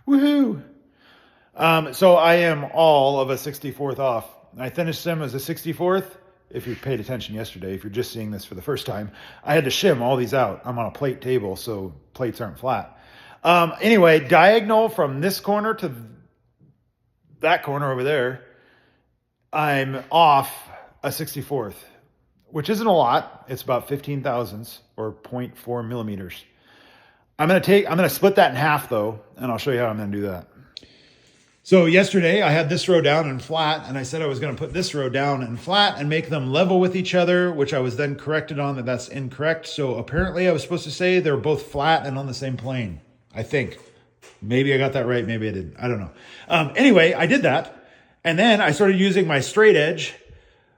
Woohoo! So I am all of a 64th off. I finished them as a 64th. If you paid attention yesterday, if you're just seeing this for the first time, I had to shim all these out. I'm on a plate table, so plates aren't flat. Anyway, diagonal from this corner to that corner over there, I'm off a 64th, which isn't a lot. It's about 15 thousandths or 0.4 millimeters. I'm going to split that in half though, and I'll show you how I'm going to do that. So yesterday I had this row down and flat, and I said I was going to put this row down and flat and make them level with each other, which I was then corrected on that's incorrect. So apparently I was supposed to say they're both flat and on the same plane. I think. Maybe I got that right. Maybe I didn't. I don't know. Anyway, I did that. And then I started using my straight edge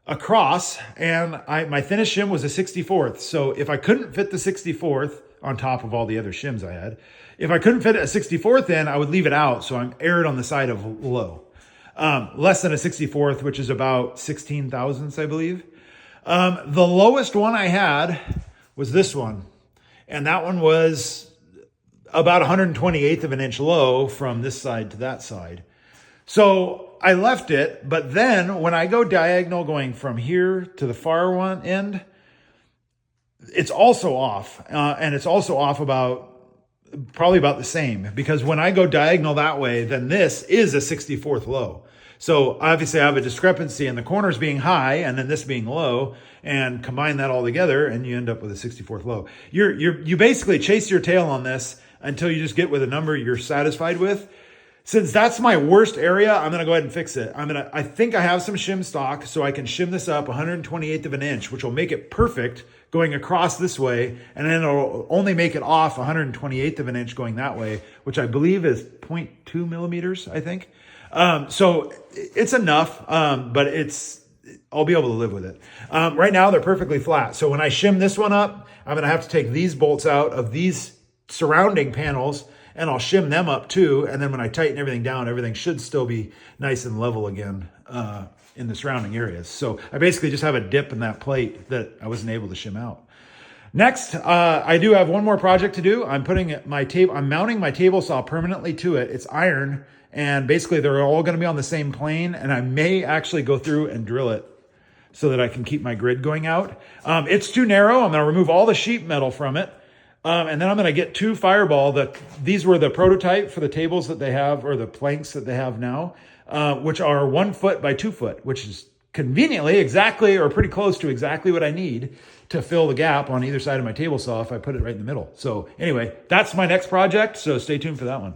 across, and my finish shim was a 64th. So if I couldn't fit the 64th on top of all the other shims I had, if I couldn't fit a 64th in, I would leave it out. So I'm erred on the side of low. Less than a 64th, which is about 16 thousandths, I believe. The lowest one I had was this one. And that one was about 128th of an inch low from this side to that side. So I left it, but then when I go diagonal going from here to the far one end, it's also off. And it's also off probably about the same, because when I go diagonal that way, then this is a 64th low. So obviously I have a discrepancy in the corners being high and then this being low, and combine that all together and you end up with a 64th low. You basically chase your tail on this until you just get with a number you're satisfied with. Since that's my worst area, I'm going to go ahead and fix it. I think I have some shim stock, so I can shim this up 128th of an inch, which will make it perfect going across this way. And then it'll only make it off 128th of an inch going that way, which I believe is 0.2 millimeters, I think. So it's enough, but I'll be able to live with it. Right now they're perfectly flat. So when I shim this one up, I'm going to have to take these bolts out of these surrounding panels, and I'll shim them up too. And then when I tighten everything down, everything should still be nice and level again in the surrounding areas. So I basically just have a dip in that plate that I wasn't able to shim out. Next, I do have one more project to do. I'm mounting my table saw permanently to it. It's iron, and basically they're all going to be on the same plane, and I may actually go through and drill it so that I can keep my grid going out. It's too narrow. I'm going to remove all the sheet metal from it. And then I'm going to get two Fireball. These were the prototype for the tables that they have, or the planks that they have now, which are 1 foot by 2 foot, which is conveniently exactly or pretty close to exactly what I need to fill the gap on either side of my table saw if I put it right in the middle. So anyway, that's my next project. So stay tuned for that one.